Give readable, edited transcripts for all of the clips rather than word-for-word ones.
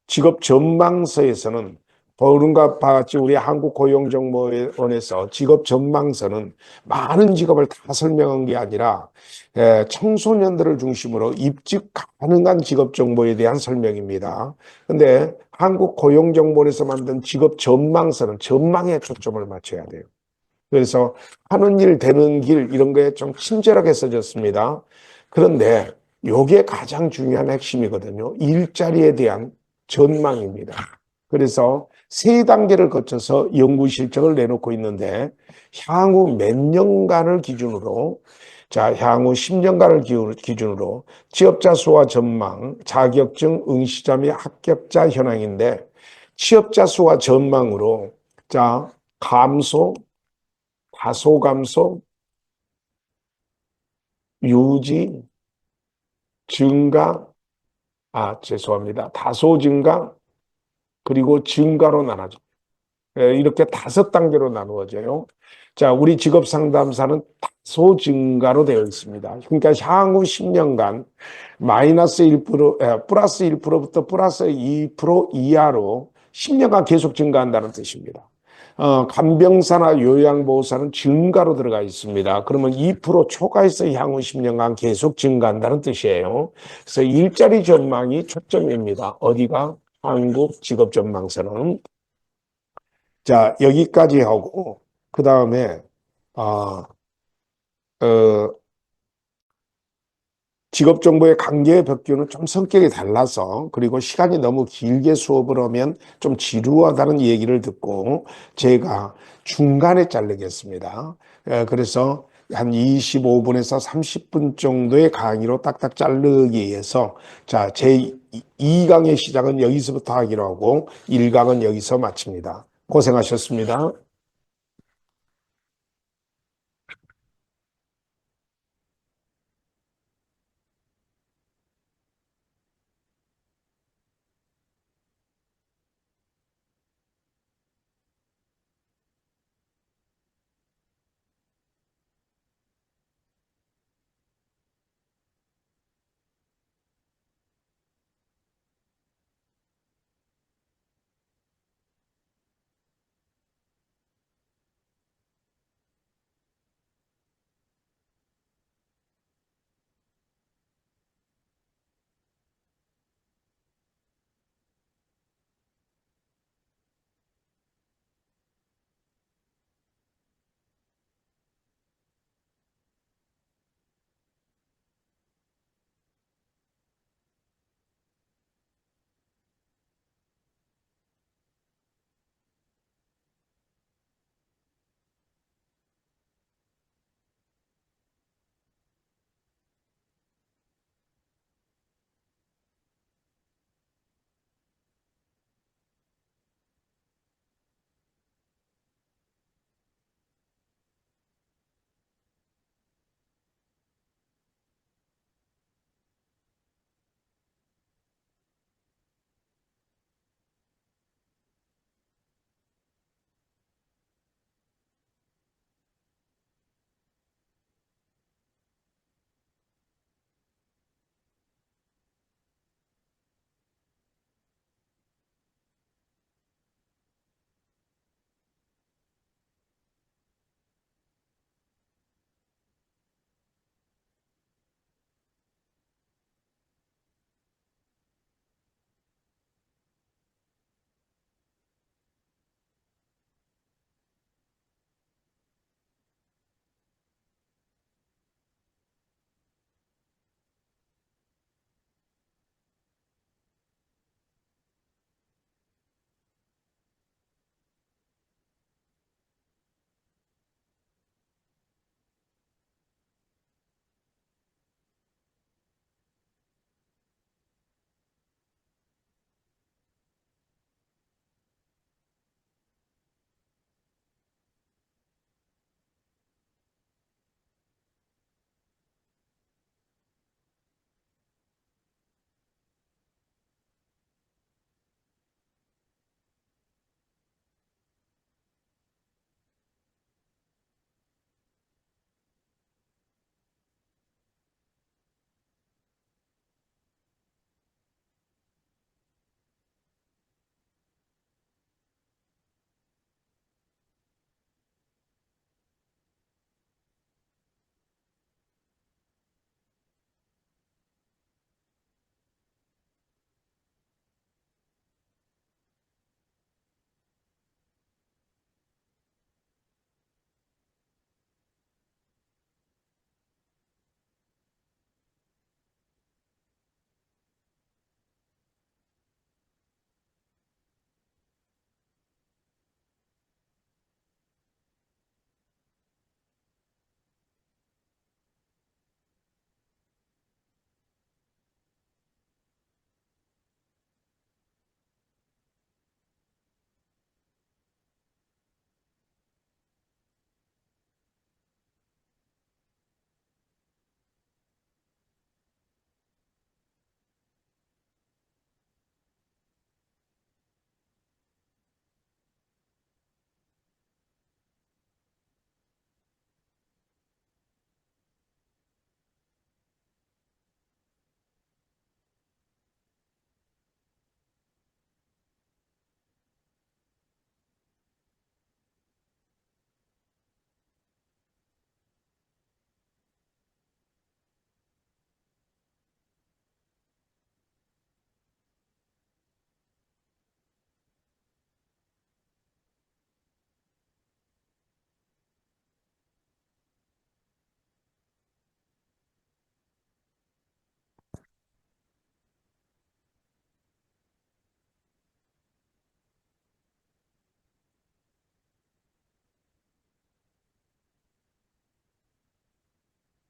직업 전망서에서는 보름과 같이 우리 한국고용정보원에서 직업 전망서는 많은 직업을 다 설명한 게 아니라 청소년들을 중심으로 입직 가능한 직업 정보에 대한 설명입니다. 근데 한국고용정보원에서 만든 직업 전망서는 전망에 초점을 맞춰야 돼요. 그래서 하는 일, 되는 길 이런 거에 좀 친절하게 써졌습니다. 그런데 요게 가장 중요한 핵심이거든요. 일자리에 대한 전망입니다. 그래서 세 단계를 거쳐서 연구 실적을 내놓고 있는데 향후 몇 년간을 기준으로 향후 10년간을 기준으로 취업자 수와 전망, 자격증 응시자 및 합격자 현황인데 취업자 수와 전망으로 감소, 다소 감소, 유지, 증가, 죄송합니다. 다소 증가, 그리고 증가로 나눠져. 이렇게 다섯 단계로 나누어져요. 자, 우리 직업 상담사는 다소 증가로 되어 있습니다. 그러니까 향후 10년간 마이너스 1%, 플러스 1%부터 플러스 2% 이하로 10년간 계속 증가한다는 뜻입니다. 간병사나 요양보호사는 증가로 들어가 있습니다. 그러면 2% 초과해서 향후 10년간 계속 증가한다는 뜻이에요. 그래서 일자리 전망이 초점입니다. 어디가? 한국 직업전망서는. 자, 여기까지 하고, 그 다음에, 아, 어, 직업정보의 강제 벽규는 좀 성격이 달라서, 그리고 시간이 너무 길게 수업을 하면 좀 지루하다는 얘기를 듣고, 제가 중간에 자르겠습니다. 그래서 한 25분에서 30분 정도의 강의로 딱딱 자르기 위해서, 자, 제 2강의 시작은 여기서부터 하기로 하고, 1강은 여기서 마칩니다. 고생하셨습니다.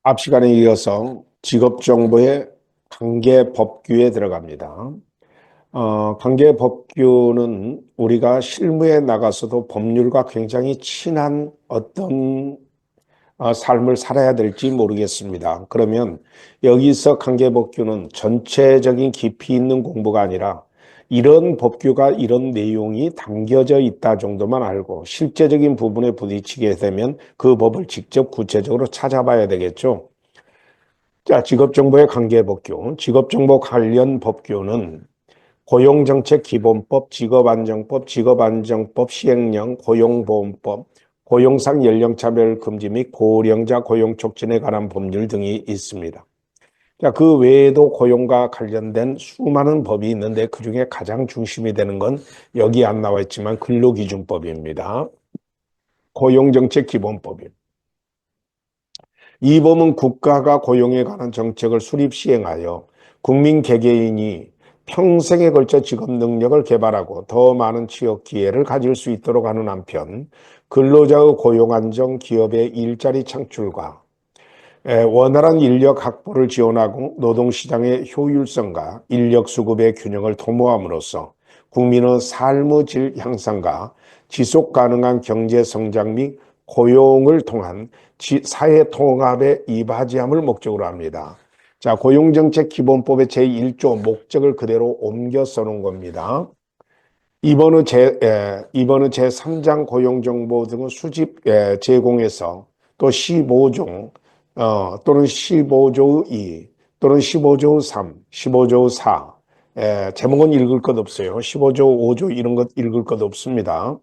앞 시간에 이어서 직업정보의 관계법규에 들어갑니다. 관계법규는 우리가 실무에 나가서도 법률과 굉장히 친한 어떤 삶을 살아야 될지 모르겠습니다. 그러면 여기서 관계법규는 전체적인 깊이 있는 공부가 아니라 이런 법규가 이런 내용이 담겨져 있다 정도만 알고 실제적인 부분에 부딪히게 되면 그 법을 직접 구체적으로 찾아봐야 되겠죠. 자, 직업정보의 관계법규. 직업정보 관련 법규는 고용정책기본법, 직업안정법, 직업안정법 시행령, 고용보험법, 고용상 연령차별 금지 및 고령자 고용 촉진에 관한 법률 등이 있습니다. 자, 그 외에도 고용과 관련된 수많은 법이 있는데 그중에 가장 중심이 되는 건 여기 안 나와 있지만 근로기준법입니다. 고용정책기본법입니다. 이 법은 국가가 고용에 관한 정책을 수립 시행하여 국민 개개인이 평생에 걸쳐 직업 능력을 개발하고 더 많은 취업 기회를 가질 수 있도록 하는 한편 근로자의 고용 안정, 기업의 일자리 창출과 원활한 인력 확보를 지원하고 노동시장의 효율성과 인력 수급의 균형을 도모함으로써 국민의 삶의 질 향상과 지속 가능한 경제 성장 및 고용을 통한 사회 통합에 이바지함을 목적으로 합니다. 자, 고용정책기본법의 제1조 목적을 그대로 옮겨 써놓은 겁니다. 이번은 제3장 고용정보 등의 수집 제공에서 또 15종 또는 15조 2 또는 15조 3, 15조 4 제목은 읽을 것 없어요. 15조 5조 이런 것 읽을 것 없습니다.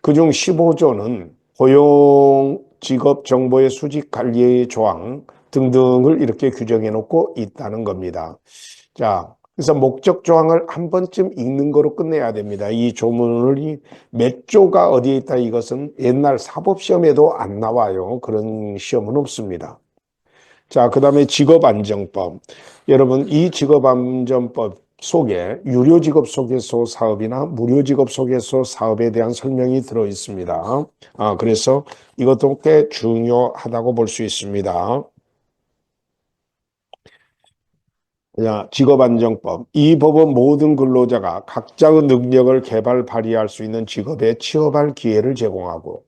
그중 15조는 고용 직업 정보의 수집 관리의 조항 등등을 이렇게 규정해 놓고 있다는 겁니다. 자, 그래서 목적 조항을 한 번쯤 읽는 거로 끝내야 됩니다. 이 조문이 몇 조가 어디에 있다 이것은 옛날 사법시험에도 안 나와요. 그런 시험은 없습니다. 자, 그 다음에 직업안정법. 여러분, 이 직업안정법 속에 유료직업소개소 사업이나 무료직업소개소 사업에 대한 설명이 들어 있습니다. 그래서 이것도 꽤 중요하다고 볼 수 있습니다. 자, 직업안정법. 이 법은 모든 근로자가 각자의 능력을 개발 발휘할 수 있는 직업에 취업할 기회를 제공하고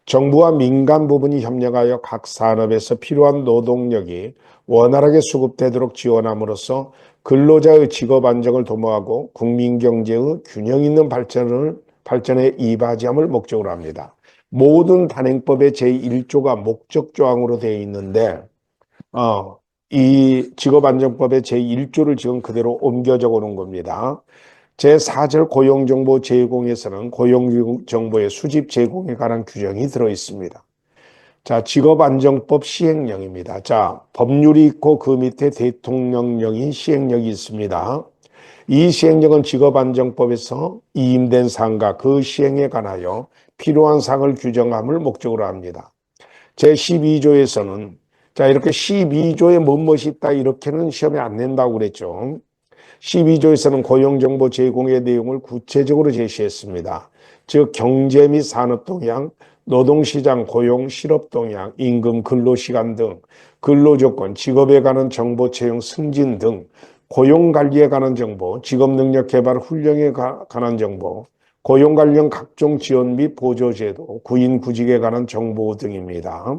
정부와 민간 부분이 협력하여 각 산업에서 필요한 노동력이 원활하게 수급되도록 지원함으로써 근로자의 직업 안정을 도모하고 국민 경제의 균형 있는 발전에 이바지함을 목적으로 합니다. 모든 단행법의 제1조가 목적 조항으로 되어 있는데 이 직업안정법의 제1조를 지금 그대로 옮겨 적어 놓은 겁니다. 제4절 고용정보 제공에서는 고용정보의 수집 제공에 관한 규정이 들어 있습니다. 자, 직업안정법 시행령입니다. 자, 법률이 있고 그 밑에 대통령령인 시행령이 있습니다. 이 시행령은 직업안정법에서 이임된 사항과 그 시행에 관하여 필요한 사항을 규정함을 목적으로 합니다. 제12조에서는 자, 이렇게 12조에 무엇이 있다 이렇게는 시험에 안 낸다고 그랬죠. 12조에서는 고용정보 제공의 내용을 구체적으로 제시했습니다. 즉 경제 및 산업 동향, 노동시장 고용, 실업 동향, 임금, 근로시간 등 근로조건, 직업에 관한 정보 채용 승진 등 고용관리에 관한 정보, 직업능력 개발 훈련에 관한 정보, 고용 관련 각종 지원 및 보조제도, 구인 구직에 관한 정보 등입니다.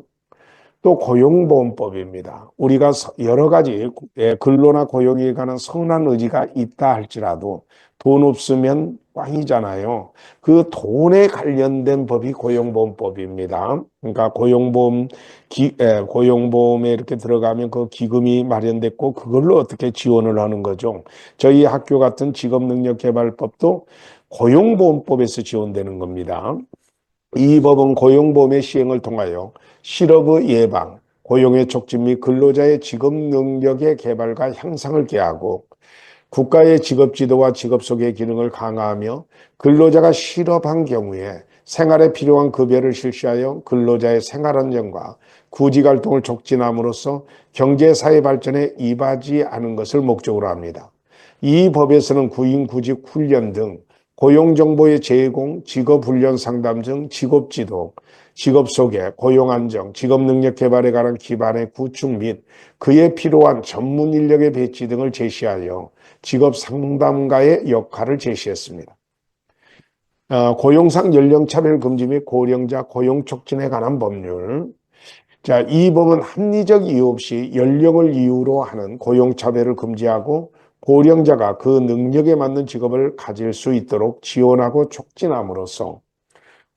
또 고용보험법입니다. 우리가 여러 가지 근로나 고용에 관한 선한 의지가 있다 할지라도 돈 없으면 꽝이잖아요. 그 돈에 관련된 법이 고용보험법입니다. 그러니까 고용보험에 이렇게 들어가면 그 기금이 마련됐고 그걸로 어떻게 지원을 하는 거죠. 저희 학교 같은 직업능력개발법도 고용보험법에서 지원되는 겁니다. 이 법은 고용보험의 시행을 통하여 실업의 예방, 고용의 촉진 및 근로자의 직업 능력의 개발과 향상을 기하고 국가의 직업 지도와 직업 소개 기능을 강화하며 근로자가 실업한 경우에 생활에 필요한 급여를 실시하여 근로자의 생활 안정과 구직 활동을 촉진함으로써 경제 사회 발전에 이바지하는 것을 목적으로 합니다. 이 법에서는 구인 구직 훈련 등 고용정보의 제공, 직업훈련 상담 등 직업지도, 직업 소개, 고용 안정, 직업 능력 개발에 관한 기반의 구축 및 그에 필요한 전문 인력의 배치 등을 제시하여 직업 상담가의 역할을 제시했습니다. 고용상 연령차별 금지 및 고령자 고용 촉진에 관한 법률. 자, 이 법은 합리적 이유 없이 연령을 이유로 하는 고용차별을 금지하고 고령자가 그 능력에 맞는 직업을 가질 수 있도록 지원하고 촉진함으로써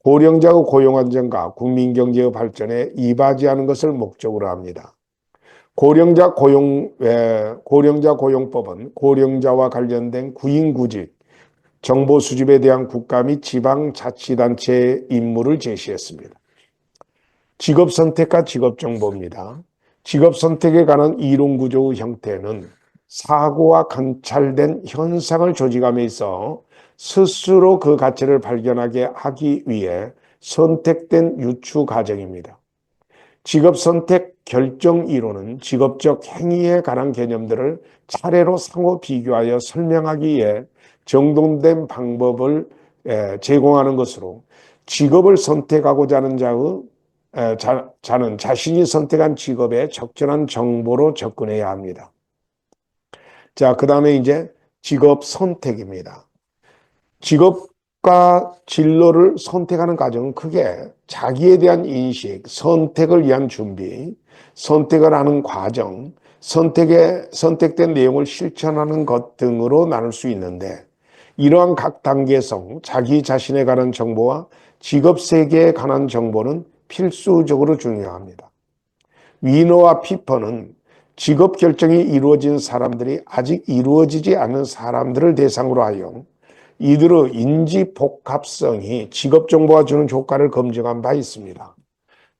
고령자의 고용 안정과 국민 경제의 발전에 이바지하는 것을 목적으로 합니다. 고령자 고용법은 고령자와 관련된 구인구직, 정보 수집에 대한 국가 및 지방자치단체의 임무를 제시했습니다. 직업 선택과 직업 정보입니다. 직업 선택에 관한 이론 구조의 형태는 사고와 관찰된 현상을 조직함에 있어 스스로 그 가치를 발견하게 하기 위해 선택된 유추 과정입니다. 직업 선택 결정 이론은 직업적 행위에 관한 개념들을 차례로 상호 비교하여 설명하기 위해 정돈된 방법을 제공하는 것으로 직업을 선택하고자 하는 자는 자신이 선택한 직업에 적절한 정보로 접근해야 합니다. 자, 그 다음에 이제 직업 선택입니다. 직업과 진로를 선택하는 과정은 크게 자기에 대한 인식, 선택을 위한 준비, 선택을 하는 과정, 선택된 내용을 실천하는 것 등으로 나눌 수 있는데 이러한 각 단계성, 자기 자신에 관한 정보와 직업 세계에 관한 정보는 필수적으로 중요합니다. 위너와 피퍼는 직업 결정이 이루어진 사람들이 아직 이루어지지 않은 사람들을 대상으로 하여 이들의 인지 복합성이 직업 정보가 주는 효과를 검증한 바 있습니다.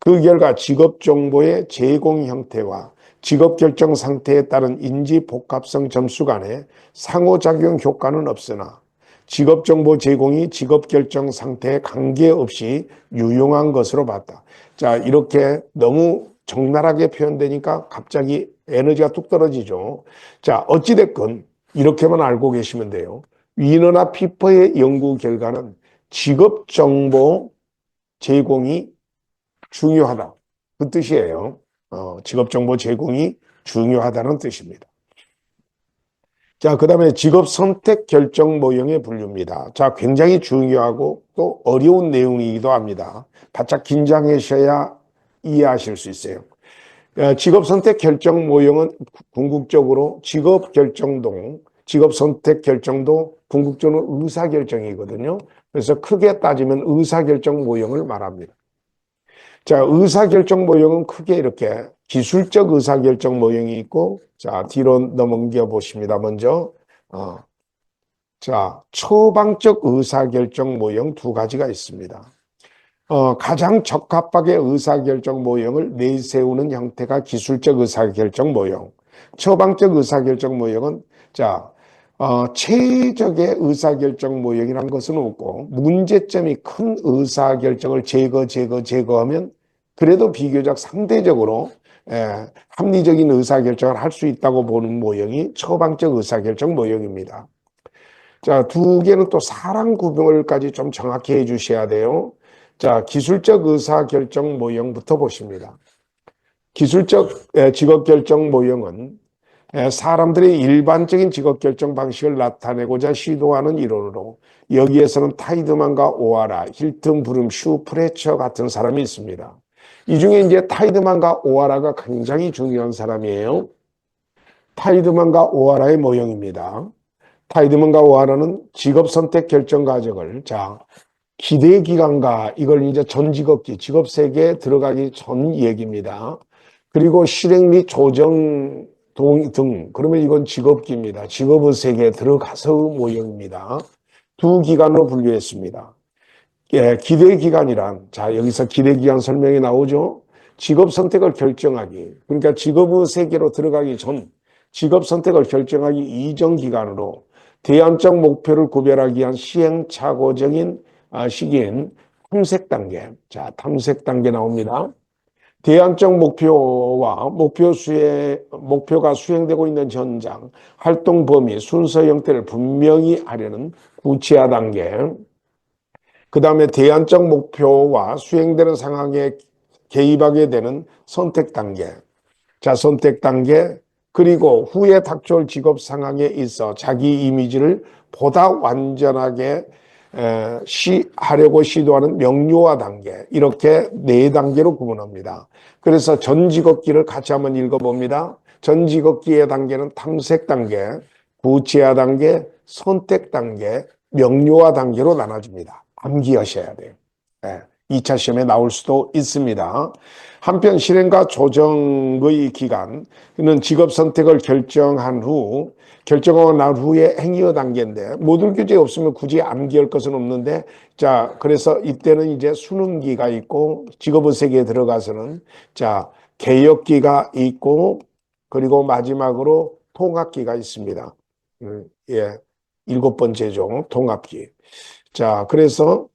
그 결과 직업 정보의 제공 형태와 직업 결정 상태에 따른 인지 복합성 점수 간의 상호작용 효과는 없으나 직업 정보 제공이 직업 결정 상태에 관계없이 유용한 것으로 봤다. 자, 이렇게 너무 적나라하게 표현되니까 갑자기 에너지가 뚝 떨어지죠. 자, 어찌됐건 이렇게만 알고 계시면 돼요. 위너나 피퍼의 연구 결과는 직업 정보 제공이 중요하다. 그 뜻이에요. 직업 정보 제공이 중요하다는 뜻입니다. 자, 그 다음에 직업 선택 결정 모형의 분류입니다. 자, 굉장히 중요하고 또 어려운 내용이기도 합니다. 바짝 긴장하셔야 이해하실 수 있어요. 직업 선택 결정 모형은 궁극적으로 직업 선택 결정도 궁극적으로 의사결정이거든요. 그래서 크게 따지면 의사결정 모형을 말합니다. 자, 의사결정 모형은 크게 이렇게 기술적 의사결정 모형이 있고, 자, 뒤로 넘겨 보십니다. 먼저, 자, 처방적 의사결정 모형 두 가지가 있습니다. 가장 적합하게 의사결정 모형을 내세우는 형태가 기술적 의사결정 모형. 처방적 의사결정 모형은, 자, 최적의 의사결정 모형이라는 것은 없고, 문제점이 큰 의사결정을 제거하면 그래도 비교적 상대적으로 합리적인 의사결정을 할 수 있다고 보는 모형이 처방적 의사결정 모형입니다. 자, 두 개는 또 사람 구별까지 좀 정확히 해 주셔야 돼요. 자, 기술적 의사결정 모형부터 보십니다. 기술적 직업결정 모형은 사람들의 일반적인 직업결정 방식을 나타내고자 시도하는 이론으로 여기에서는 타이드만과 오하라, 힐튼 브룸, 슈 프레처 같은 사람이 있습니다. 이 중에 이제 타이드만과 오하라가 굉장히 중요한 사람이에요. 타이드만과 오하라의 모형입니다. 타이드만과 오하라는 직업 선택 결정 과정을, 자, 기대 기간과 이걸 이제 전 직업기, 직업 세계에 들어가기 전 얘기입니다. 그리고 실행 및 조정 등, 그러면 이건 직업기입니다. 직업의 세계에 들어가서 모형입니다. 두 기간으로 분류했습니다. 예, 기대 기간이란, 자, 여기서 기대 기간 설명이 나오죠. 직업 선택을 결정하기, 그러니까 직업의 세계로 들어가기 전, 직업 선택을 결정하기 이전 기간으로 대안적 목표를 구별하기 위한 시행착오적인 시기인 탐색 단계. 자, 탐색 단계 나옵니다. 대안적 목표와 목표가 수행되고 있는 현장, 활동 범위, 순서 형태를 분명히 하려는 구체화 단계. 그 다음에 대안적 목표와 수행되는 상황에 개입하게 되는 선택 단계. 자, 선택 단계. 그리고 후에 닥쳐올 직업 상황에 있어 자기 이미지를 보다 완전하게 하려고 시도하는 명료화 단계. 이렇게 네 단계로 구분합니다. 그래서 전 직업기를 같이 한번 읽어봅니다. 전 직업기의 단계는 탐색 단계, 구체화 단계, 선택 단계, 명료화 단계로 나눠집니다. 암기하셔야 돼요. 네, 2차 시험에 나올 수도 있습니다. 한편 실행과 조정의 기간은 직업 선택을 결정하고 난 후에 행위의 단계인데 모듈 교재 없으면 굳이 암기할 것은 없는데 자, 그래서 이때는 이제 수능기가 있고 직업의 세계에 들어가서는 자, 개혁기가 있고 그리고 마지막으로 통합기가 있습니다. 예. 7번째죠. 통합기. 자, 그래서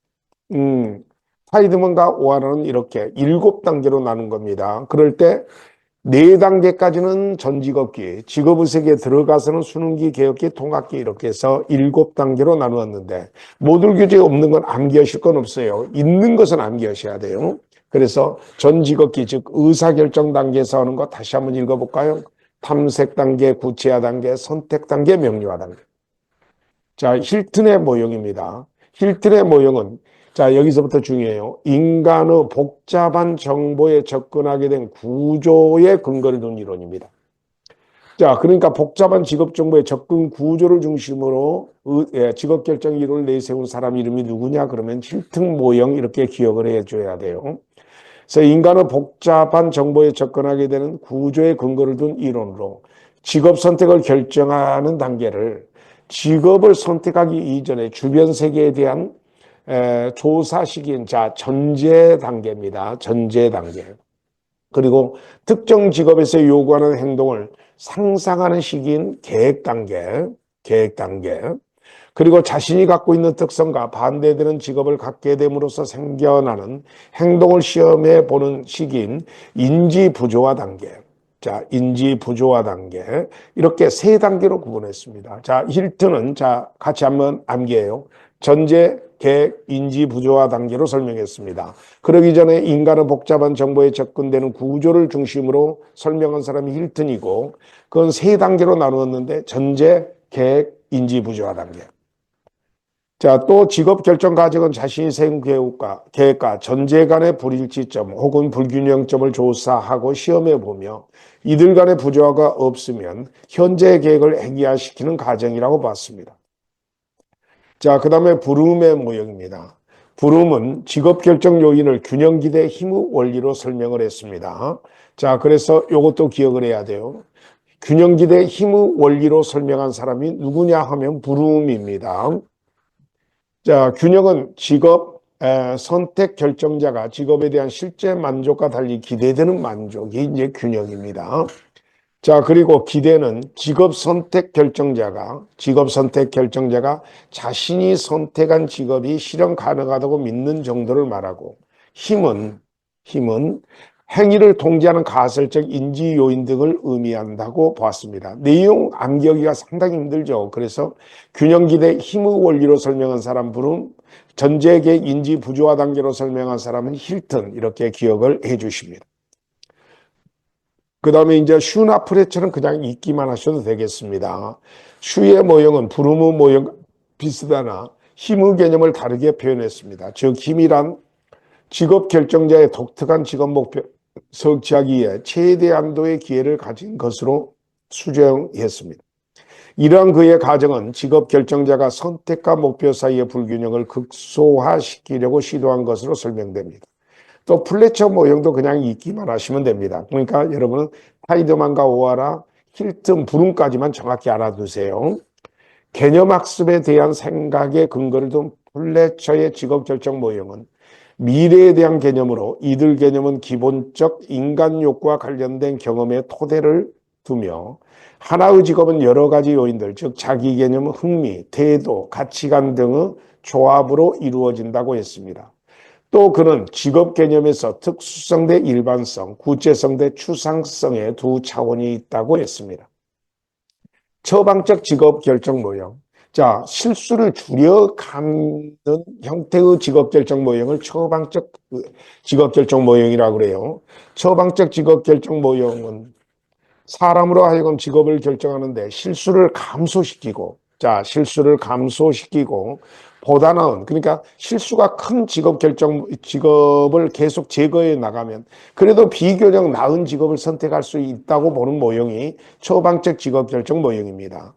타이드먼과 오하라는 이렇게 7단계로 나눈 겁니다. 그럴 때 4단계까지는 전직업기, 직업의 세계에 들어가서는 수능기, 개혁기, 통합기 이렇게 해서 7단계로 나누었는데 모듈 교재에 없는 건 암기하실 건 없어요. 있는 것은 암기하셔야 돼요. 그래서 전직업기, 즉 의사결정 단계에서 하는 거 다시 한번 읽어볼까요? 탐색 단계, 구체화 단계, 선택 단계, 명료화 단계. 자, 힐튼의 모형입니다. 힐튼의 모형은 자, 여기서부터 중요해요. 인간의 복잡한 정보에 접근하게 된 구조에 근거를 둔 이론입니다. 자, 그러니까 복잡한 직업 정보의 접근 구조를 중심으로 직업 결정 이론을 내세운 사람 이름이 누구냐? 그러면 힐튼 모형 이렇게 기억을 해줘야 돼요. 그래서 인간은 복잡한 정보에 접근하게 되는 구조에 근거를 둔 이론으로 직업 선택을 결정하는 단계를 직업을 선택하기 이전에 주변 세계에 대한 조사 시기인 자 전제 단계입니다. 전제 단계. 그리고 특정 직업에서 요구하는 행동을 상상하는 시기인 계획 단계. 계획 단계. 그리고 자신이 갖고 있는 특성과 반대되는 직업을 갖게 됨으로써 생겨나는 행동을 시험해 보는 시기인 인지 부조화 단계. 자, 인지 부조화 단계. 이렇게 3단계로 구분했습니다. 자, 힐튼은 자, 같이 한번 암기해요. 전제, 계획, 인지 부조화 단계로 설명했습니다. 그러기 전에 인간의 복잡한 정보에 접근되는 구조를 중심으로 설명한 사람이 힐튼이고 그건 3단계로 나누었는데 전제, 계획, 인지 부조화 단계. 자, 또 직업 결정 과정은 자신이 세운 계획과 전제 간의 불일치점 혹은 불균형점을 조사하고 시험해 보며 이들 간의 부조화가 없으면 현재의 계획을 행위화시키는 과정이라고 봤습니다. 자, 그 다음에 브룸의 모형입니다. 브룸은 직업 결정 요인을 균형기대 힘의 원리로 설명을 했습니다. 자, 그래서 이것도 기억을 해야 돼요. 균형기대 힘의 원리로 설명한 사람이 누구냐 하면 브룸입니다. 자, 균형은 직업 선택 결정자가 직업에 대한 실제 만족과 달리 기대되는 만족이 이제 균형입니다. 자, 그리고 기대는 직업 선택 결정자가 자신이 선택한 직업이 실현 가능하다고 믿는 정도를 말하고 힘은 행위를 통제하는 가설적 인지 요인 등을 의미한다고 보았습니다. 내용 암기하기가 상당히 힘들죠. 그래서 균형기대 힘의 원리로 설명한 사람 부름, 전제계 인지 부조화 단계로 설명한 사람은 힐튼 이렇게 기억을 해 주십니다. 그 다음에 이제 슈나 프레처는 그냥 읽기만 하셔도 되겠습니다. 슈의 모형은 브룸의 모형 비슷하나 힘의 개념을 다르게 표현했습니다. 즉 힘이란 직업 결정자의 독특한 직업 목표 성취하기에 최대한도의 기회를 가진 것으로 수정했습니다. 이러한 그의 과정은 직업 결정자가 선택과 목표 사이의 불균형을 극소화시키려고 시도한 것으로 설명됩니다. 또 플래처 모형도 그냥 읽기만 하시면 됩니다. 그러니까 여러분은 타이드만과 오하라, 힐튼, 브룸까지만 정확히 알아두세요. 개념학습에 대한 생각의 근거를 둔 플래처의 직업 결정 모형은 미래에 대한 개념으로 이들 개념은 기본적 인간 욕구와 관련된 경험의 토대를 두며 하나의 직업은 여러 가지 요인들, 즉 자기 개념, 흥미, 태도, 가치관 등의 조합으로 이루어진다고 했습니다. 또 그는 직업 개념에서 특수성 대 일반성, 구체성 대 추상성의 두 차원이 있다고 했습니다. 처방적 직업 결정 모형. 자, 실수를 줄여가는 형태의 직업결정 모형을 처방적 직업결정 모형이라고 그래요. 처방적 직업결정 모형은 사람으로 하여금 직업을 결정하는데 실수를 감소시키고, 자, 실수를 감소시키고, 보다 나은, 그러니까 실수가 큰 직업을 계속 제거해 나가면 그래도 비교적 나은 직업을 선택할 수 있다고 보는 모형이 처방적 직업결정 모형입니다.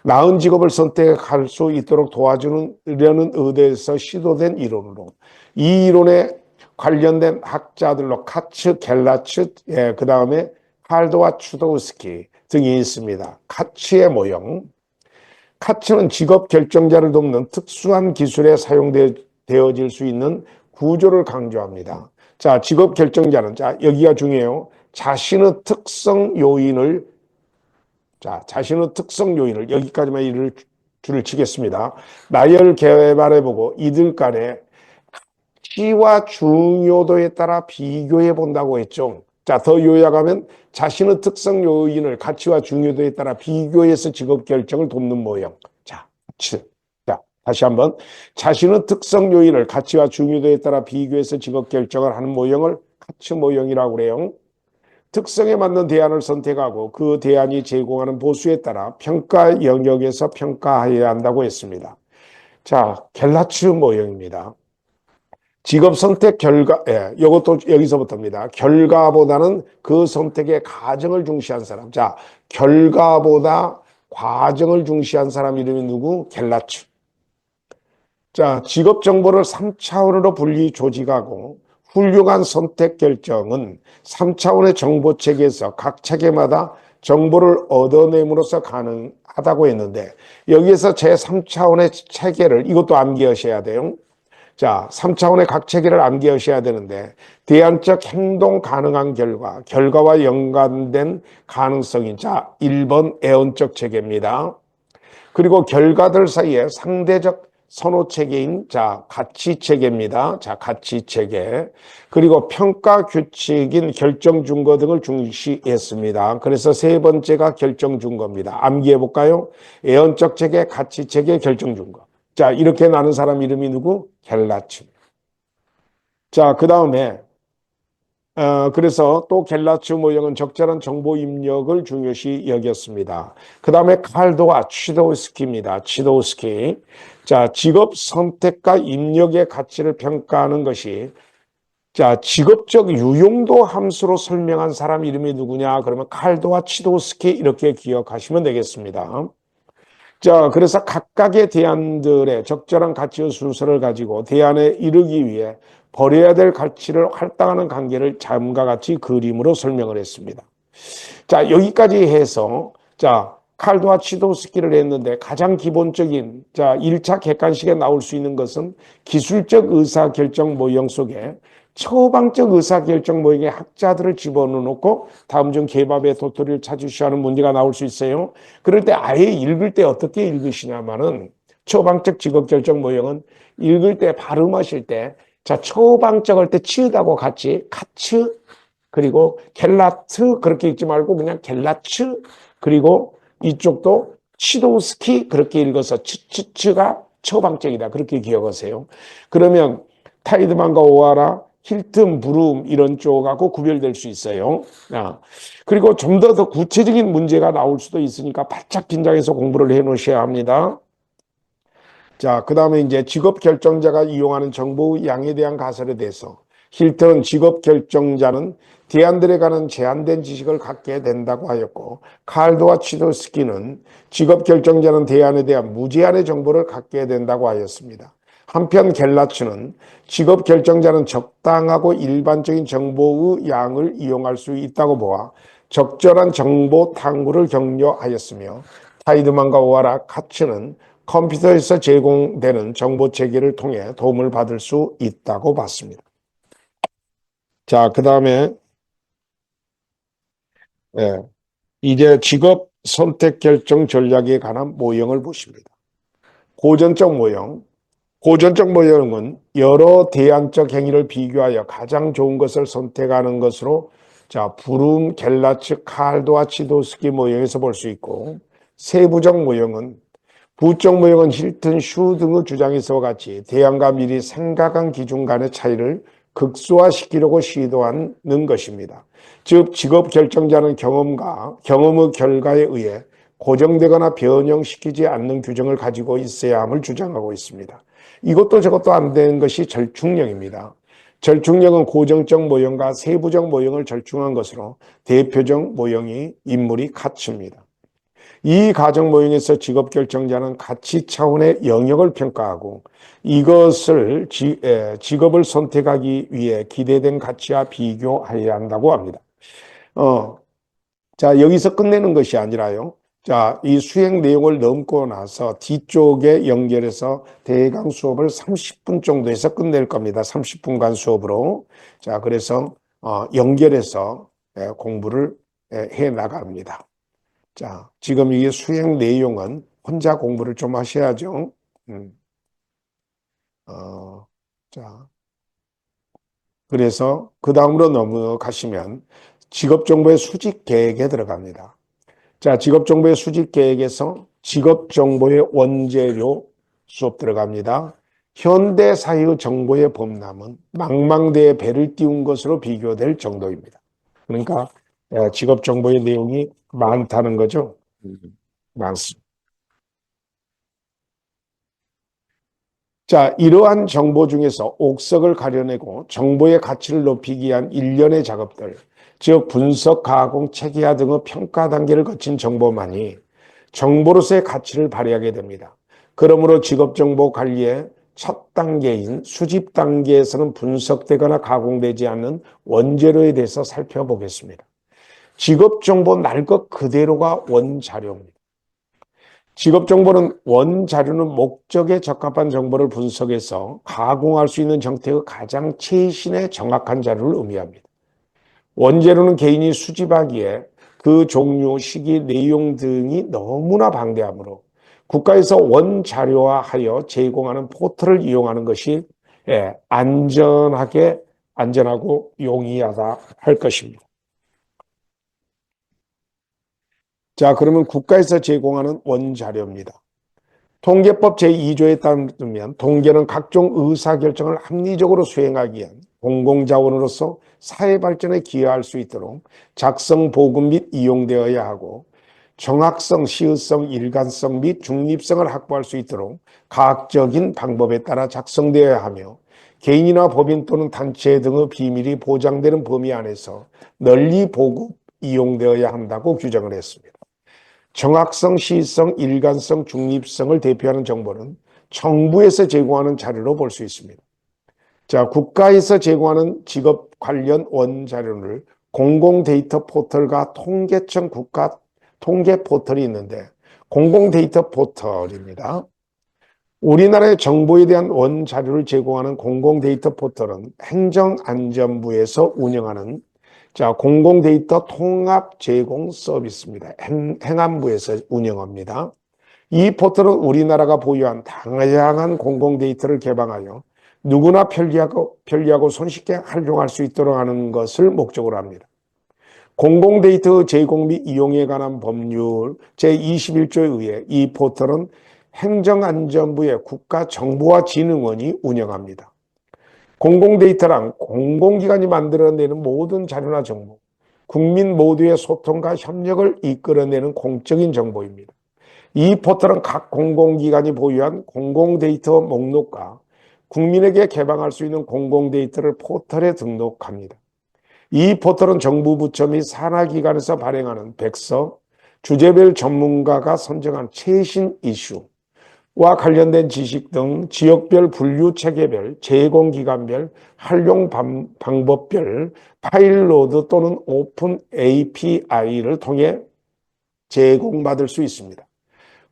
나은 직업을 선택할 수 있도록 도와주려는 의도에서 시도된 이론으로 이 이론에 관련된 학자들로 카츠, 겔라츠, 그 다음에 할도와 추도우스키 등이 있습니다. 카츠의 모형. 카츠는 직업 결정자를 돕는 특수한 기술에 사용되어질 수 있는 구조를 강조합니다. 자, 직업 결정자는, 자, 여기가 중요해요. 자신의 특성 요인을 여기까지만 줄을 치겠습니다. 나열 개발해보고 이들 간의 가치와 중요도에 따라 비교해 본다고 했죠. 자, 더 요약하면 자신의 특성 요인을 가치와 중요도에 따라 비교해서 직업 결정을 돕는 모형. 자, 다시 한번 자신의 특성 요인을 가치와 중요도에 따라 비교해서 직업 결정을 하는 모형을 가치 모형이라고 그래요. 특성에 맞는 대안을 선택하고 그 대안이 제공하는 보수에 따라 평가 영역에서 평가해야 한다고 했습니다. 자, 겔라츠 모형입니다. 직업 선택 결과, 이것도 여기서부터입니다. 결과보다는 그 선택의 과정을 중시한 사람. 자, 결과보다 과정을 중시한 사람 이름이 누구? 겔라츠. 자, 직업 정보를 3차원으로 분리 조직하고 훌륭한 선택 결정은 3차원의 정보 체계에서 각 체계마다 정보를 얻어냄으로써 가능하다고 했는데 여기에서 제3차원의 체계를 이것도 암기하셔야 돼요. 자, 3차원의 각 체계를 암기하셔야 되는데 대안적 행동 가능한 결과와 연관된 가능성인 자, 1번 애언적 체계입니다. 그리고 결과들 사이에 상대적 선호 체계인 자, 가치 체계입니다. 자, 가치 체계. 그리고 평가 규칙인 결정 준거 등을 중시했습니다. 그래서 세 번째가 결정 준거입니다. 암기해 볼까요? 애언적 체계, 가치 체계, 결정 준거. 자, 이렇게 나눈 사람 이름이 누구? 겔라츠. 자, 그 다음에 그래서 또 겔라츠 모형은 적절한 정보 입력을 중요시 여겼습니다. 그 다음에 칼도와 취도우스키입니다. 취도우스키. 자, 직업 선택과 입력의 가치를 평가하는 것이 자, 직업적 유용도 함수로 설명한 사람 이름이 누구냐? 그러면 칼도와 취도우스키 이렇게 기억하시면 되겠습니다. 자, 그래서 각각의 대안들의 적절한 가치의 순서를 가지고 대안에 이르기 위해 버려야 될 가치를 할당하는 관계를 다음과 같이 그림으로 설명을 했습니다. 자, 여기까지 해서 자, 칼도와 치도스키를 했는데 가장 기본적인 자, 1차 객관식에 나올 수 있는 것은 기술적 의사결정 모형 속에 처방적 의사결정 모형의 학자들을 집어넣고 다음 중 개밥의 도토리를 찾으셔야 하는 문제가 나올 수 있어요. 그럴 때 아예 읽을 때 어떻게 읽으시냐면은 처방적 직업결정 모형은 읽을 때 발음하실 때 자, 처방적 할 때 치읓하고 같이 카츠 그리고 겔라트 그렇게 읽지 말고 그냥 겔라츠 그리고 이쪽도 치도스키 그렇게 읽어서 츠츠츠가 처방적이다 그렇게 기억하세요. 그러면 타이드만과 오하라 힐튼, 브룸 이런 쪽하고 구별될 수 있어요. 그리고 좀 더 구체적인 문제가 나올 수도 있으니까 바짝 긴장해서 공부를 해 놓으셔야 합니다. 자, 그 다음에 이제 직업 결정자가 이용하는 정보의 양에 대한 가설에 대해서 힐튼 직업 결정자는 대안들에 관한 제한된 지식을 갖게 된다고 하였고 칼도와 치도스키는 직업 결정자는 대안에 대한 무제한의 정보를 갖게 된다고 하였습니다. 한편 겔라츠는 직업 결정자는 적당하고 일반적인 정보의 양을 이용할 수 있다고 보아 적절한 정보 탐구를 격려하였으며 타이드만과 오하라 카츠는 컴퓨터에서 제공되는 정보 체계를 통해 도움을 받을 수 있다고 봤습니다. 자, 그 다음에 이제 직업 선택 결정 전략에 관한 모형을 보십니다. 고전적 모형. 고전적 모형은 여러 대안적 행위를 비교하여 가장 좋은 것을 선택하는 것으로 자, 브룸, 겔라츠, 칼도와 치도스키 모형에서 볼 수 있고 세부적 모형은 부적 모형은 힐튼, 슈 등의 주장에서와 같이 대안과 미리 생각한 기준 간의 차이를 극소화시키려고 시도하는 것입니다. 즉 직업 결정자는 경험의 결과에 의해 고정되거나 변형시키지 않는 규정을 가지고 있어야 함을 주장하고 있습니다. 이것도 저것도 안 되는 것이 절충력입니다. 절충력은 고정적 모형과 세부적 모형을 절충한 것으로 대표적 모형이 인물이 가치입니다. 이 가정 모형에서 직업 결정자는 가치 차원의 영역을 평가하고 이것을 직업을 선택하기 위해 기대된 가치와 비교해야 한다고 합니다. 자, 여기서 끝내는 것이 아니라요. 자, 이 수행 내용을 넘고 나서 뒤쪽에 연결해서 대강 수업을 30분 정도에서 끝낼 겁니다. 30분간 수업으로. 자, 그래서 연결해서 공부를 해 나갑니다. 자, 지금 이 수행 내용은 혼자 공부를 좀 하셔야죠. 어, 자, 그래서 그 다음으로 넘어가시면 직업정보의 수집 계획에 들어갑니다. 자, 직업정보의 수집 계획에서 직업정보의 원재료 수업 들어갑니다. 현대사회의 정보의 범람은 망망대해 배를 띄운 것으로 비교될 정도입니다. 그러니까 직업정보의 내용이 많다는 거죠. 많습니다. 자, 이러한 정보 중에서 옥석을 가려내고 정보의 가치를 높이기 위한 일련의 작업들, 즉 분석, 가공, 체계화 등의 평가 단계를 거친 정보만이 정보로서의 가치를 발휘하게 됩니다. 그러므로 직업정보 관리의 첫 단계인 수집 단계에서는 분석되거나 가공되지 않는 원재료에 대해서 살펴보겠습니다. 직업정보 날 것 그대로가 원자료입니다. 직업정보는 원자료는 목적에 적합한 정보를 분석해서 가공할 수 있는 형태의 가장 최신의 정확한 자료를 의미합니다. 원재료는 개인이 수집하기에 그 종류, 시기, 내용 등이 너무나 방대하므로 국가에서 원자료화하여 제공하는 포털을 이용하는 것이 안전하고 용이하다 할 것입니다. 자, 그러면 국가에서 제공하는 원자료입니다. 통계법 제2조에 따르면 통계는 각종 의사결정을 합리적으로 수행하기 위한 공공자원으로서 사회 발전에 기여할 수 있도록 작성, 보급 및 이용되어야 하고 정확성, 시의성, 일관성 및 중립성을 확보할 수 있도록 과학적인 방법에 따라 작성되어야 하며 개인이나 법인 또는 단체 등의 비밀이 보장되는 범위 안에서 널리 보급, 이용되어야 한다고 규정을 했습니다. 정확성, 시의성, 일관성, 중립성을 대표하는 정보는 정부에서 제공하는 자료로 볼 수 있습니다. 자, 국가에서 제공하는 직업 관련 원자료를 공공 데이터 포털과 통계청 국가 통계 포털이 있는데 공공 데이터 포털입니다. 우리나라의 정보에 대한 원자료를 제공하는 공공 데이터 포털은 행정안전부에서 운영하는 자, 공공 데이터 통합 제공 서비스입니다. 행안부에서 운영합니다. 이 포털은 우리나라가 보유한 다양한 공공 데이터를 개방하여 누구나 편리하고 손쉽게 활용할 수 있도록 하는 것을 목적으로 합니다. 공공 데이터 제공 및 이용에 관한 법률 제21조에 의해 이 포털은 행정안전부의 국가정보화진흥원이 운영합니다. 공공데이터란 공공기관이 만들어내는 모든 자료나 정보, 국민 모두의 소통과 협력을 이끌어내는 공적인 정보입니다. 이 포털은 각 공공기관이 보유한 공공데이터 목록과 국민에게 개방할 수 있는 공공데이터를 포털에 등록합니다. 이 포털은 정부 부처 및 산하기관에서 발행하는 백서, 주제별 전문가가 선정한 최신 이슈, 와 관련된 지식 등 지역별 분류 체계별, 제공기관별, 활용 방법별, 파일로드 또는 오픈 API를 통해 제공받을 수 있습니다.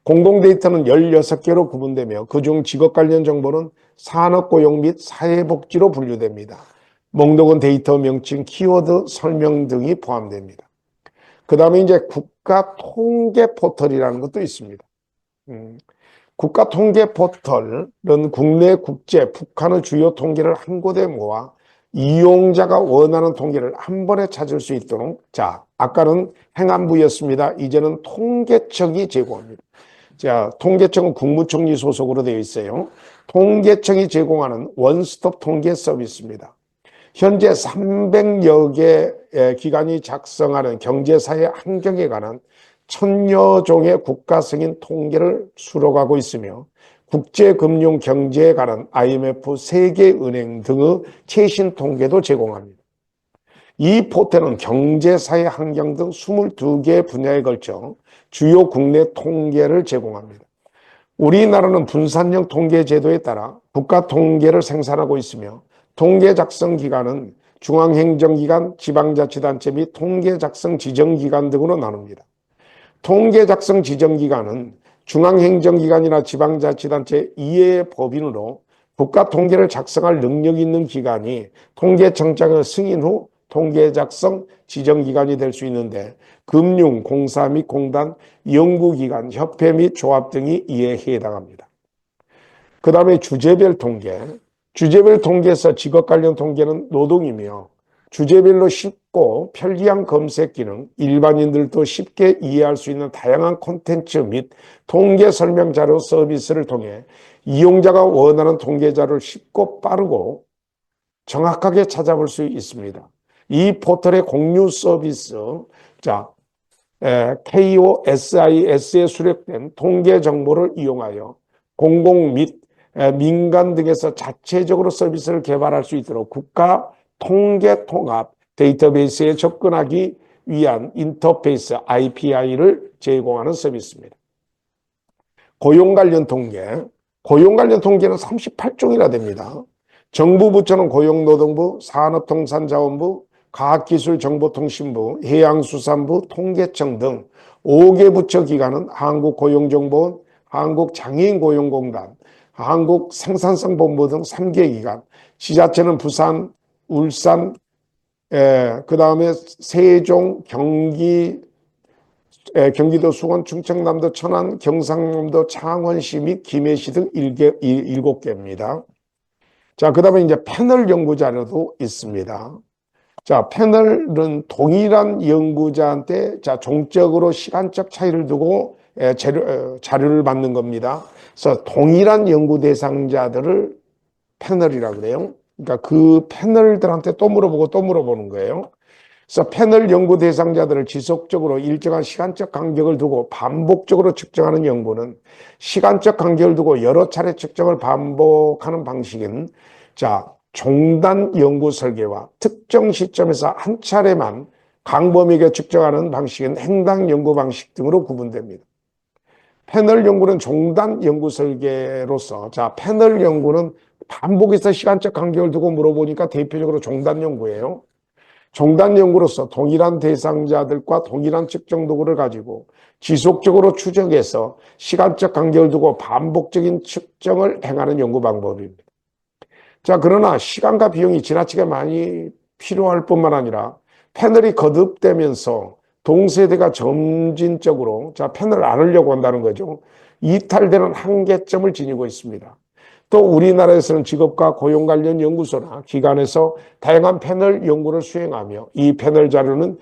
공공데이터는 16개로 구분되며 그중 직업 관련 정보는 산업고용 및 사회복지로 분류됩니다. 목록은 데이터 명칭, 키워드, 설명 등이 포함됩니다. 그 다음에 이제 국가통계 포털이라는 것도 있습니다. 국가통계 포털은 국내, 국제, 북한의 주요 통계를 한 곳에 모아 이용자가 원하는 통계를 한 번에 찾을 수 있도록 자, 아까는 행안부였습니다. 이제는 통계청이 제공합니다. 자, 통계청은 국무총리 소속으로 되어 있어요. 통계청이 제공하는 원스톱 통계 서비스입니다. 현재 300여 개 기관이 작성하는 경제사회 환경에 관한 1000여 종의 국가 승인 통계를 수록하고 있으며 국제금융 경제에 관한 IMF, 세계은행 등의 최신 통계도 제공합니다. 이 포털은 경제사회 환경 등 22개 분야에 걸쳐 주요 국내 통계를 제공합니다. 우리나라는 분산형 통계 제도에 따라 국가 통계를 생산하고 있으며 통계 작성 기관은 중앙행정기관, 지방자치단체 및 통계 작성 지정기관 등으로 나눕니다. 통계 작성 지정기관은 중앙행정기관이나 지방자치단체 이외의 법인으로 국가 통계를 작성할 능력이 있는 기관이 통계청장의 승인 후 통계 작성 지정기관이 될 수 있는데 금융, 공사 및 공단, 연구기관, 협회 및 조합 등이 이에 해당합니다. 그 다음에 주제별 통계. 주제별 통계에서 직업 관련 통계는 노동이며 주제별로 쉽고 편리한 검색 기능, 일반인들도 쉽게 이해할 수 있는 다양한 콘텐츠 및 통계 설명 자료 서비스를 통해 이용자가 원하는 통계 자료를 쉽고 빠르고 정확하게 찾아볼 수 있습니다. 이 포털의 공유 서비스, 자, KOSIS에 수록된 통계 정보를 이용하여 공공 및 민간 등에서 자체적으로 서비스를 개발할 수 있도록 국가 통계 통합 데이터베이스에 접근하기 위한 인터페이스 IPI를 제공하는 서비스입니다. 고용 관련 통계. 고용 관련 통계는 38종이나 됩니다. 정부 부처는 고용노동부, 산업통상자원부, 과학기술정보통신부, 해양수산부, 통계청 등 5개 부처 기관은 한국고용정보원, 한국장애인고용공단, 한국생산성본부 등 3개 기관, 지자체는 부산, 울산, 그 다음에 세종, 경기도 수원, 충청남도 천안, 경상남도 창원시 및 김해시 등 7개입니다. 자, 그 다음에 이제 패널 연구자료도 있습니다. 자, 패널은 동일한 연구자한테 종적으로 시간적 차이를 두고 자료를 받는 겁니다. 그래서 동일한 연구 대상자들을 패널이라고 그래요. 그러니까 그 패널들한테 또 물어보고 또 물어보는 거예요. 그래서 패널 연구 대상자들을 지속적으로 일정한 시간적 간격을 두고 반복적으로 측정하는 연구는 시간적 간격을 두고 여러 차례 측정을 반복하는 방식인 종단 연구 설계와 특정 시점에서 한 차례만 광범위하게 측정하는 방식인 행당 연구 방식 등으로 구분됩니다. 패널 연구는 종단 연구 설계로서 패널 연구는 반복해서 시간적 간격을 두고 물어보니까 대표적으로 종단 연구예요. 종단 연구로서 동일한 대상자들과 동일한 측정 도구를 가지고 지속적으로 추적해서 시간적 간격을 두고 반복적인 측정을 행하는 연구 방법입니다. 자, 그러나 시간과 비용이 지나치게 많이 필요할 뿐만 아니라 패널이 거듭되면서 동세대가 점진적으로 패널을 안 하려고 한다는 거죠. 이탈되는 한계점을 지니고 있습니다. 또 우리나라에서는 직업과 고용 관련 연구소나 기관에서 다양한 패널 연구를 수행하며 이 패널 자료는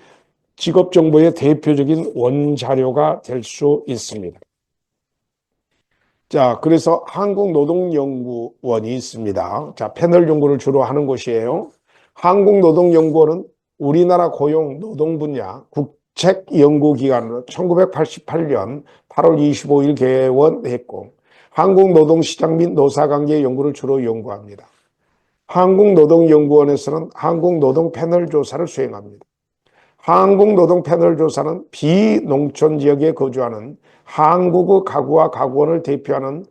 직업 정보의 대표적인 원자료가 될 수 있습니다. 자, 그래서 한국노동연구원이 있습니다. 자, 패널 연구를 주로 하는 곳이에요. 한국노동연구원은 우리나라 고용 노동 분야 국책연구기관으로 1988년 8월 25일 개원했고 한국노동시장 및 노사관계 연구를 주로 연구합니다. 한국노동연구원에서는 한국노동 패널 조사를 수행합니다. 한국노동 패널 조사는 비농촌 지역에 거주하는 한국의 가구와 가구원을 대표하는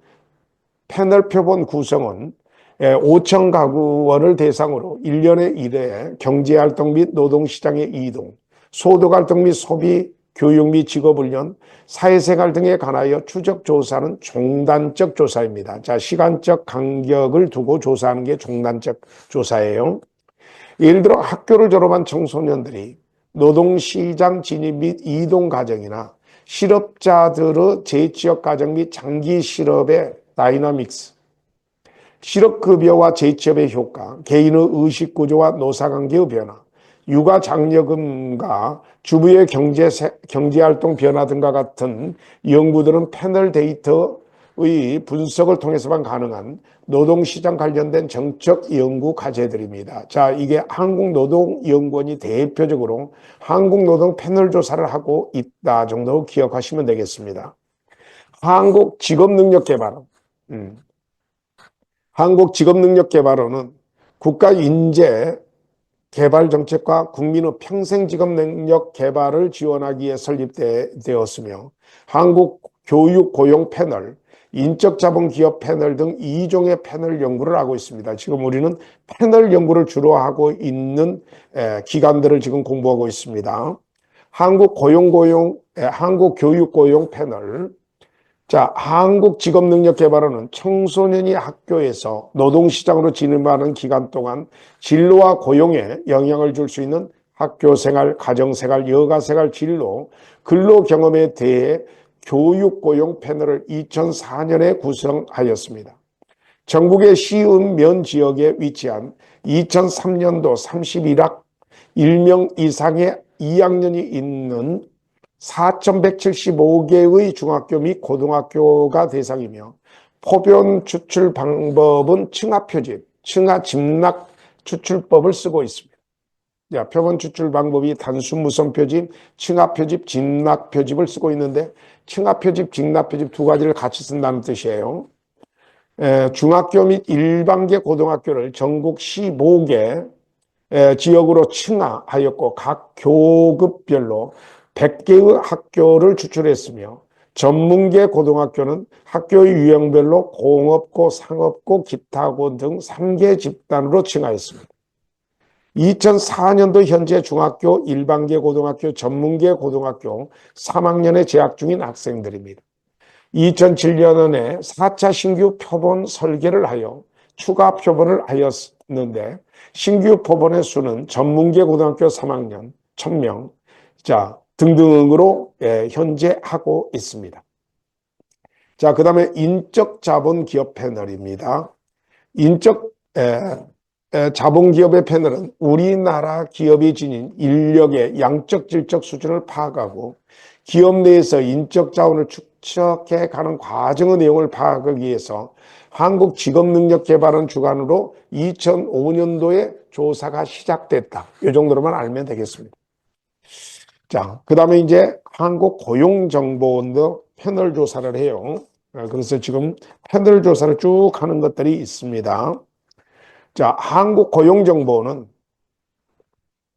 패널 표본 구성은 5천 가구원을 대상으로 1년에 1회 경제활동 및 노동시장의 이동, 소득활동 및 소비, 교육 및 직업훈련, 사회생활 등에 관하여 추적조사는 종단적 조사입니다. 자, 시간적 간격을 두고 조사하는 게 종단적 조사예요. 예를 들어 학교를 졸업한 청소년들이 노동시장 진입 및 이동 과정이나 실업자들의 재취업 과정 및 장기 실업의 다이나믹스, 실업급여와 재취업의 효과, 개인의 의식구조와 노사관계의 변화, 육아장려금과 주부의 경제활동 변화 등과 같은 연구들은 패널 데이터의 분석을 통해서만 가능한 노동시장 관련된 정책 연구 과제들입니다. 자, 이게 한국노동연구원이 대표적으로 한국노동 패널 조사를 하고 있다 정도 기억하시면 되겠습니다. 한국직업능력개발원. 한국직업능력개발원은 국가인재 개발정책과 국민의 평생직업능력 개발을 지원하기 위해 설립되었으며 한국교육고용패널, 인적자본기업 패널 등 2종의 패널 연구를 하고 있습니다. 지금 우리는 패널 연구를 주로 하고 있는 기관들을 지금 공부하고 있습니다. 한국교육고용 패널, 자, 한국직업능력개발원은 청소년이 학교에서 노동시장으로 진입하는 기간 동안 진로와 고용에 영향을 줄 수 있는 학교생활, 가정생활, 여가생활 진로, 근로경험에 대해 교육고용 패널을 2004년에 구성하였습니다. 전국의 시읍면 지역에 위치한 2003년도 31학 1명 이상의 2학년이 있는 4,175개의 중학교 및 고등학교가 대상이며 포변 추출 방법은 층하표집, 층하집락 추출법을 쓰고 있습니다. 자, 표본 추출 방법이 단순 무선 표집, 층하표집, 집락표집을 쓰고 있는데 층하표집, 집락표집 두 가지를 같이 쓴다는 뜻이에요. 중학교 및 일반계 고등학교를 전국 15개 지역으로 층하하였고 각 교급별로 100개의 학교를 추출했으며 전문계 고등학교는 학교의 유형별로 공업고, 상업고, 기타고 등 3개 집단으로 층하였습니다. 2004년도 현재 중학교, 일반계 고등학교, 전문계 고등학교 3학년에 재학 중인 학생들입니다. 2007년에 4차 신규 표본 설계를 하여 추가 표본을 하였는데 신규 표본의 수는 전문계 고등학교 3학년 1,000명 자 등등으로 현재 하고 있습니다. 자, 그 다음에 인적자본기업 패널입니다. 인적 자본기업의 패널은 우리나라 기업이 지닌 인력의 양적 질적 수준을 파악하고 기업 내에서 인적 자원을 축적해 가는 과정의 내용을 파악하기 위해서 한국직업능력개발원 주관으로 2005년도에 조사가 시작됐다. 이 정도로만 알면 되겠습니다. 자, 그 다음에 이제 한국고용정보원도 패널 조사를 해요. 그래서 지금 패널 조사를 쭉 하는 것들이 있습니다. 자, 한국고용정보원은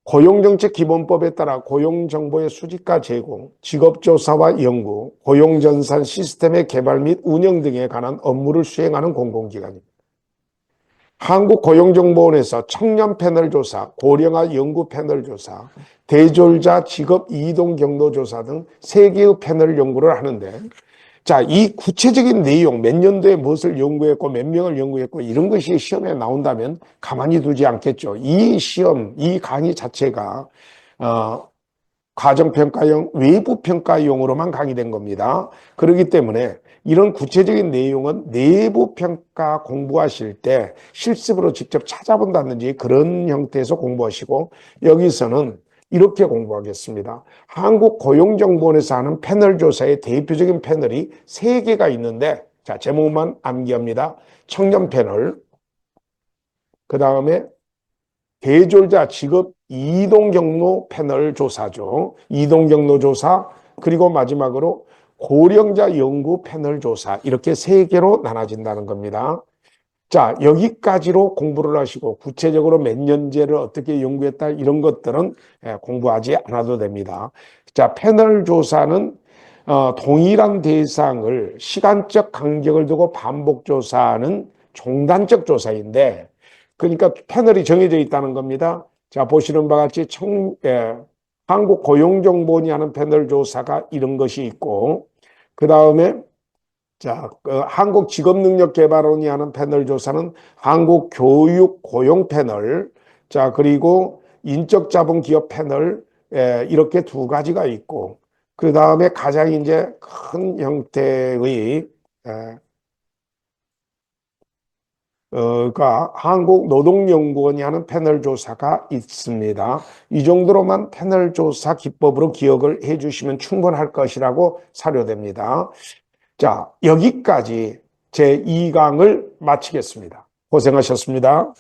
고용정책 기본법에 따라 고용정보의 수집과 제공, 직업조사와 연구, 고용전산 시스템의 개발 및 운영 등에 관한 업무를 수행하는 공공기관입니다. 한국고용정보원에서 청년 패널 조사, 고령화 연구 패널 조사, 대졸자 직업 이동 경로 조사 등 3개의 패널 연구를 하는데 자, 이 구체적인 내용, 몇 년도에 무엇을 연구했고 몇 명을 연구했고 이런 것이 시험에 나온다면 가만히 두지 않겠죠. 이 시험, 이 강의 자체가 과정평가용, 외부평가용으로만 강의된 겁니다. 그렇기 때문에 이런 구체적인 내용은 내부평가 공부하실 때 실습으로 직접 찾아본다든지 그런 형태에서 공부하시고 여기서는 이렇게 공부하겠습니다. 한국고용정보원에서 하는 패널 조사의 대표적인 패널이 3개가 있는데 자, 제목만 암기합니다. 청년 패널, 그 다음에 대졸자 직업 이동 경로 패널 조사죠. 이동 경로 조사, 그리고 마지막으로 고령자 연구 패널 조사 이렇게 3개로 나눠진다는 겁니다. 자, 여기까지로 공부를 하시고 구체적으로 몇 년제를 어떻게 연구했다 이런 것들은 공부하지 않아도 됩니다. 자, 패널 조사는 동일한 대상을 시간적 간격을 두고 반복 조사하는 종단적 조사인데 그러니까 패널이 정해져 있다는 겁니다. 자, 보시는 바와 같이 한국고용정보원이 하는 패널 조사가 이런 것이 있고 그 다음에 자, 한국직업능력개발원이 하는 패널 조사는 한국교육고용 패널, 자, 그리고 인적자본기업 패널, 이렇게 2가지가 있고, 그 다음에 가장 이제 큰 형태의, 가 한국노동연구원이 하는 패널 조사가 있습니다. 이 정도로만 패널 조사 기법으로 기억을 해 주시면 충분할 것이라고 사료됩니다. 자, 여기까지 제 2강을 마치겠습니다. 고생하셨습니다.